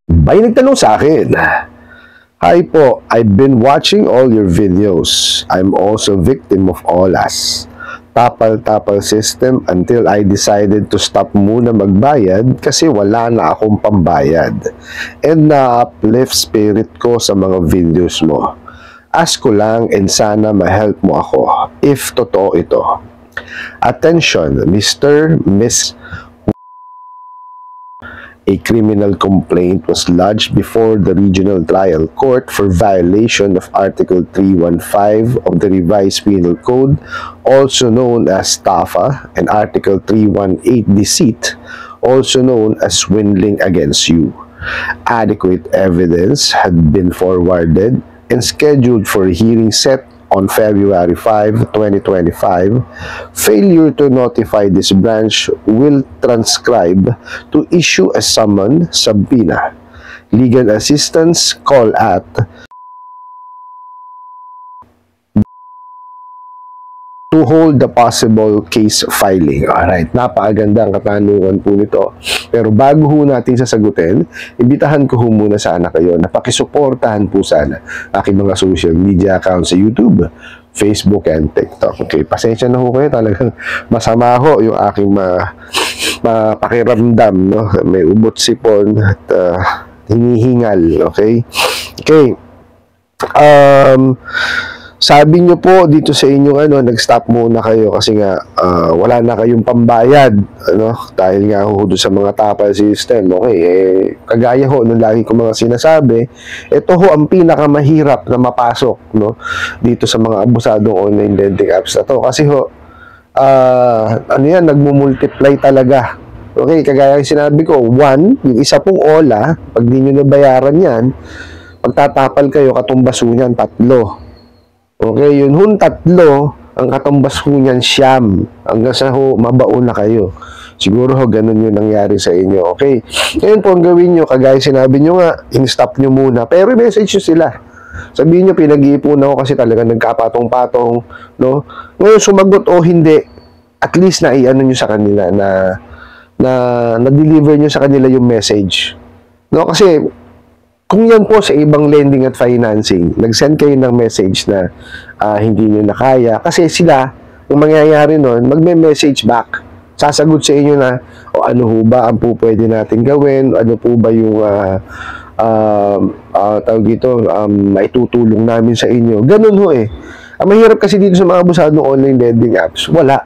May nagtanong sa akin, "Hi po, I've been watching all your videos. I'm also victim of OLAS. Tapal-tapal system until I decided to stop muna magbayad kasi wala na akong pambayad. And na-uplift spirit ko sa mga videos mo. Ask ko lang and sana ma-help mo ako if totoo ito. Attention, Mr. Miss. A criminal complaint was lodged before the Regional Trial Court for violation of Article 315 of the Revised Penal Code, also known as TAFA, and Article 318 Deceit, also known as swindling against you. Adequate evidence had been forwarded and scheduled for hearing set on February 5, 2025, failure to notify this branch will transcribe to issue a summon subpoena. Legal assistance, call at to hold the possible case filing. Alright, napakagandang katanungan po nito. Pero bago ho natin sasagutin, imbitahan ko ho muna sana kayo na pakisuportahan po sana aking mga social media accounts sa YouTube, Facebook, and TikTok. Okay, pasensya na ho kayo. Talagang masama ho yung aking pakiramdam. No? May ubot sipon at hinihingal. Okay? Okay. Sabi nyo po dito sa inyong nag-stop muna kayo kasi nga wala na kayong pambayad, dahil nga ho doon sa mga tapal system. Okay, kagaya ho nung lagi ko mga sinasabi, ito ho ang pinakamahirap na mapasok, dito sa mga abusadong online lending apps na to. Kasi ho, nagmumultiply talaga. Okay, kagaya yung sinabi ko, yung isa pong OLA, pag di nyo nabayaran yan, pagtatapal kayo, katumbas ho niyan, 3. Okay, yun hun 3, ang katumbas ho niyan 9, hanggang sa ho mabaon na kayo. Siguro ho ganun yung nangyari sa inyo. Okay, ngayon po ang gawin nyo, kagaya sinabi nyo nga, in-stop nyo muna, pero message nyo sila. Sabihin nyo, pinag-iipon ako kasi talaga nagkapatong-patong, no? Ngayon sumagot o hindi, at least na i-ano nyo sa kanila, na-deliver nyo sa kanila yung message, no? Kasi kung yan po sa ibang lending at financing, nag-send kayo ng message na hindi nyo na kaya, kasi sila, ang mangyayari nun, magme-message back. Sasagot sa inyo na, ano ho ba ang po pwede natin gawin, ano po ba yung tawag dito, maitutulong namin sa inyo. Ganun ho eh. Ang mahirap kasi dito sa mga abusadong online lending apps, wala.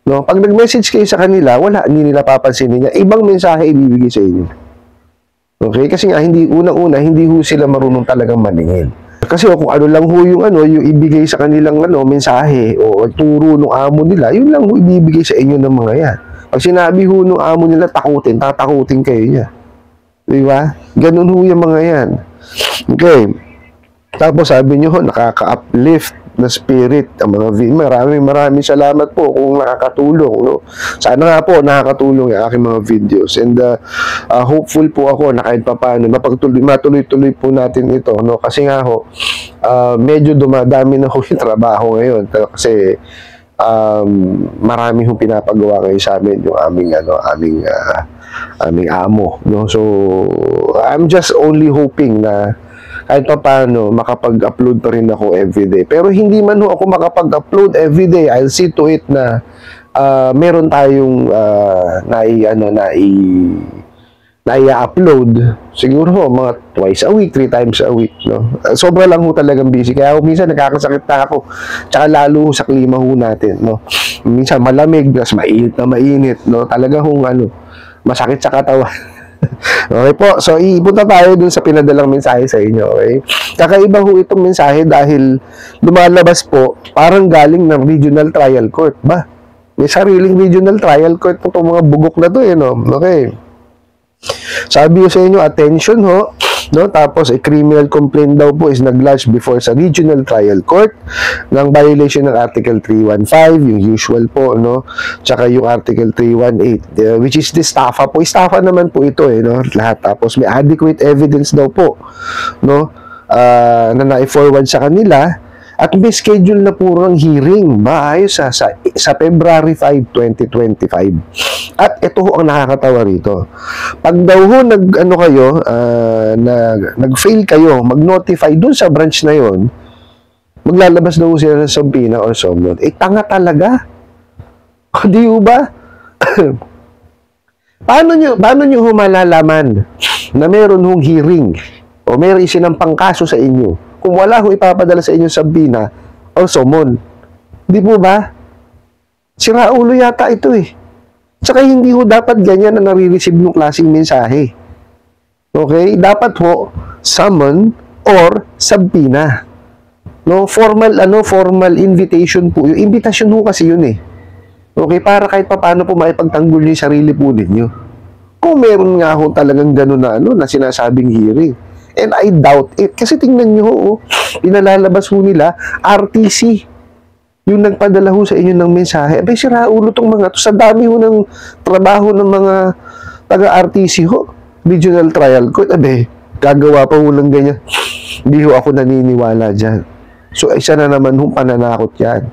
No? Pag nag-message kayo sa kanila, wala, hindi nila papansinin niya. Ibang mensahe ibibigay sa inyo. Okay? Kasi nga, unang-una, hindi ho sila marunong talagang maningil. Kasi kung ano lang ho yung ibigay sa kanilang mensahe o turo ng amo nila, yun lang ho ibibigay sa inyo ng mga yan. Pag sinabi ho ng amo nila, tatakutin kayo niya. Di ba? Ganun ho yung mga yan. Okay. Tapos sabi nyo ho, nakaka-uplift na spirit ang mga maraming salamat po kung nakakatulong, no? Sana nga po nakakatulong yung aking mga videos, and hopeful po ako na kahit papaano matuloy-tuloy po natin ito, no? Kasi nga ho, medyo dumadami na ho yung trabaho ngayon kasi marami hong pinapagawa ngayon sa amin yung aming amo, no? So I'm just only hoping na kahit pa paano, makapag-upload pa rin ako everyday. Pero hindi man ho ako makapag-upload everyday, I'll see to it na meron tayong nai-upload. Siguro ho, mga twice a week, 3 times a week. No? Sobra lang ho talagang busy. Kaya ho, minsan nakakasakit na ako. Tsaka lalo ho sa klima ho natin. No? Minsan malamig, mas mainit na mainit. No? Talaga ho, masakit sa katawan. Okay po, so ipunta tayo dun sa pinadalang mensahe sa inyo, okay? Kakaiba ho itong mensahe dahil lumalabas po parang galing ng Regional Trial Court. May sariling Regional Trial Court po itong mga bugok na to, no? Okay. Sabi ko sa inyo, attention ho, no? Tapos a criminal complaint daw po is nag-lodge before sa Regional Trial Court ng violation ng Article 315, yung usual po, no? Tsaka yung Article 318, which is this TAFA po. TAFA naman po ito, no? Lahat. Tapos may adequate evidence daw po, no? Na na-forward sa kanila At may schedule na purang hearing maayos sa February 5, 2025. At ito ho ang nakakatawa rito. Pag daw ho nag-fail kayo, mag-notify dun sa branch na yon, maglalabas daw sila ng subpoena or summon. Tanga talaga. O di ba? Paano nyo ho malalaman na meron hong hearing o meron isinampang kaso sa inyo kung wala ho ipapadala sa inyo subpoena o summon? Di po ba? Sira ulo yata ito eh. Tsaka hindi ho dapat ganyan na nare-receive ng klaseng mensahe. Okay? Dapat ho summon or subpoena. No, formal invitation po. Yung invitation ho kasi yun eh. Okay, para kahit paano po maipagtanggol yung sarili po ninyo. Kung meron nga ho talagang gano'n na sinasabing hearing. And I doubt it. Kasi tingnan nyo ho, pinalalabas ho nila, RTC, yung nagpadala ho sa inyo ng mensahe. Abay, sira ulo tong mga to. Sa dami ho ng trabaho ng mga taga-RTC ho, Regional Trial Court. Abay, gagawa pa ho ng ganyan. Hindi ho ako naniniwala dyan. So, isa na naman ho pananakot yan.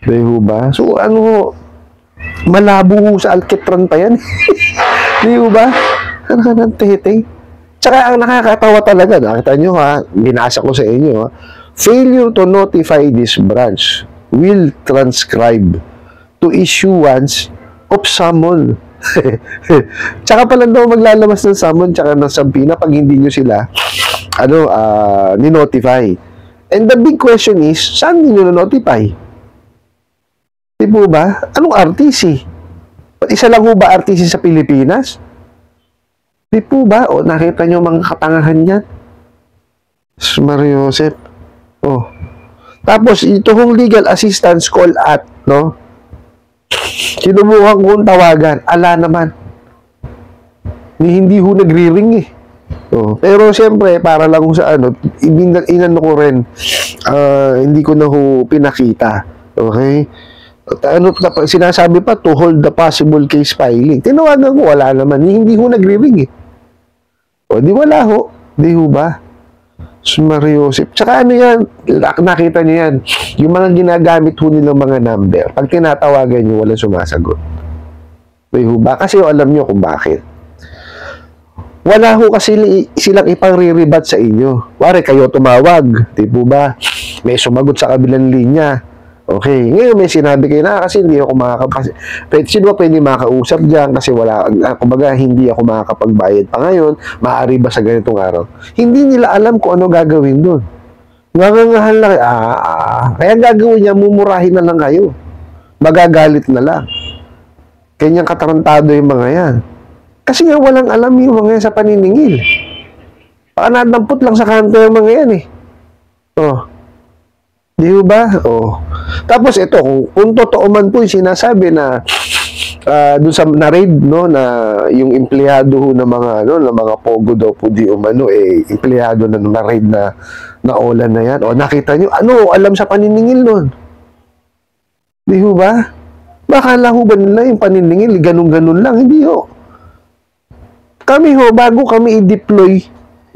Abay ho ba? So, ano ho, malabo ho sa alkitran pa yan. Di ho ba? Ano ka ng tete? Tsaka ang nakakatawa talaga, nakita nyo ha, binasa ko sa inyo ha, failure to notify this branch will transcribe to issuance of summon. Tsaka pala daw maglalabas ng summon tsaka ng subpoena pag hindi nyo sila ni-notify. And the big question is, saan nyo na-notify? Di po ba? Anong RTC? Isa lang ho ba RTC sa Pilipinas? Di po ba? O, nakita nyo mga katangahan yan? Mario Joseph. Oh. Tapos, ito hong legal assistance call at, no? Sinubukan kong tawagan. Ala naman. Hindi ho nagri-ring eh. Oh. Pero, siyempre, para lang sa inano ko rin, hindi ko na ho pinakita. Okay? Sinasabi pa to hold the possible case filing. Tinawagan ko, wala naman. Hindi ho nagri-ring eh. O, di wala ho. Di ho ba? Mario Joseph. Tsaka ano yan, nakita niyo yan, yung mga ginagamit ho nilang mga number, pag tinatawagan nyo, walang sumasagot. Di ho ba? Kasi alam nyo kung bakit. Wala ho kasi silang ipang-re-rebat sa inyo. Wari, kayo tumawag. Di po ba? May sumagot sa kabilang linya. Okay, ngayon may sinabi kayo na kasi hindi ako sino ba pwede makausap dyan kasi wala, kumbaga hindi ako makakapagbayad pa ngayon, maaari ba sa ganitong araw? Hindi nila alam kung ano gagawin doon. Ngangangahan lang, kaya gagawin niya, mumurahin na lang kayo. Magagalit na lang. Kanyang katarantado yung mga yan. Kasi nga walang alam yung mga yan sa paniningil. Baka nadampot lang sa kanto yung mga yan eh. Oh. Di ba? Oh. Tapos ito, kung totoo man po yung sinasabi na doon sa na-raid, no, na yung empleyado ho ng mga ng mga pogo daw po di umano empleyado na na-raid na Ola na yan. O nakita nyo, alam sa paniningil nun? Di ho ba? Baka lang ho ba nila yung paniningil, ganun-ganun lang? Hindi ho. Kami ho, bago kami i-deploy,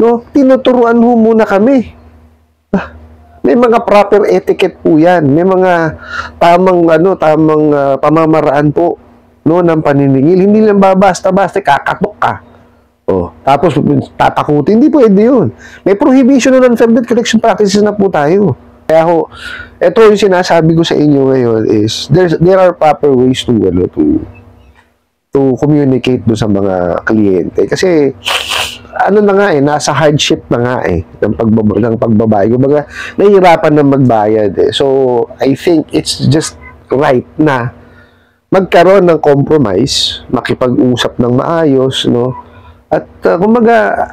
no, tinuturuan ho muna kami. May mga proper etiquette po yan. May mga tamang pamamaraan po, no, ng paniningil. Hindi lang basta-basta kakatok ka. Oh, tapos tatakutin. Hindi pwede yun. May prohibition on unfair debt collection practices na po tayo. Kaya ho, ito yung sinasabi ko sa inyo ngayon is there are proper ways to communicate do sa mga kliyente. Kasi na nga nasa hardship na nga ng pagbabayad. Kumbaga, nahihirapan na magbayad So, I think it's just right na magkaroon ng compromise, makipag-usap ng maayos, no? At kumbaga,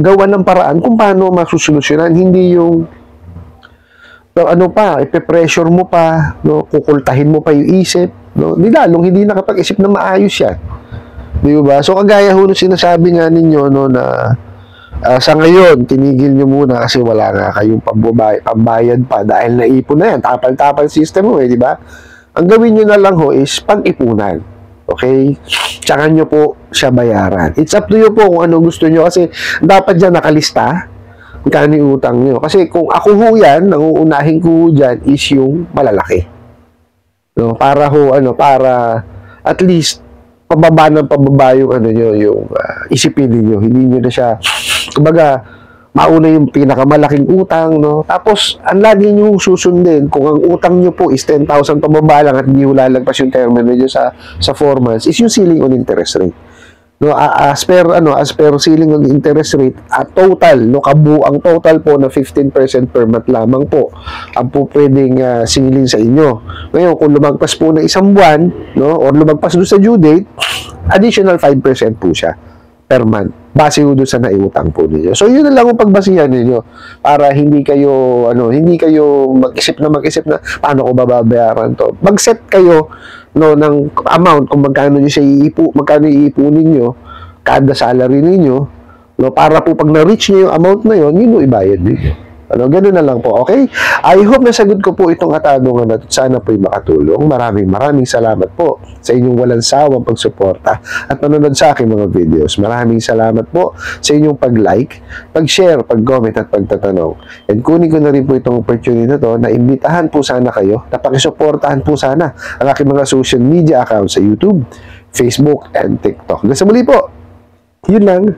gawa ng paraan kung paano masusolusyonan, hindi yung ipe-pressure mo pa, no? Kukultahin mo pa yung isip, no? Hindi nakapag-isip na maayos yan. Di ba? So, kagaya ho nung sinasabi nga ninyo, no, na sa ngayon, tinigil nyo muna kasi wala nga kayong pambayad pa dahil naipon na yan. Tapal-tapal system mo di ba? Ang gawin nyo na lang ho is pag-ipunan. Okay? Tsaka nyo po siya bayaran. It's up to you po kung ano gusto nyo kasi dapat dyan nakalista magkano yung utang nyo. Kasi kung ako ho yan, nanguunahin ko dyan is yung malalaki. No? Para ho, para at least, pababa ng pababa yung, yung isipin niyo. Hindi nyo na siya, kumbaga, mauna yung pinakamalaking utang, no? Tapos, ang lagi nyo susundin, kung ang utang nyo po is 10,000 pababa lang at hindi ho lalagpas yung terminal nyo sa 4 months, is yung ceiling on interest rate. No, as per ceiling on interest rate, total, no, ang total po na 15% per month lamang po ang po pwedeng ceiling sa inyo. Ngayon, kung lumagpas po na isang buwan, no, or lumagpas doon sa due date, additional 5% po siya per month, base doon sa naiutang po ninyo. So, yun na lang ang pagbasihan ninyo para hindi kayo mag-isip na paano ko babayaran to. Mag-set kayo, no, ng amount kung magkano iipunin niyo kada salary ninyo, no, para po pag na-reach niyo yung amount na yon, yun yung ibayad niyo. Ganun na lang po, okay? I hope nasagot ko po itong katanungan at sana po'y makatulong. Maraming salamat po sa inyong walang sawang pagsuporta at panonood sa aking mga videos. Maraming salamat po sa inyong pag-like, pag-share, pag-comment at pagtatanong. And kunin ko na rin po itong opportunity na to na imbitahan po sana kayo, na pakisuportahan po sana ang aking mga social media accounts sa YouTube, Facebook, and TikTok. Hanggang sa muli po, yun lang.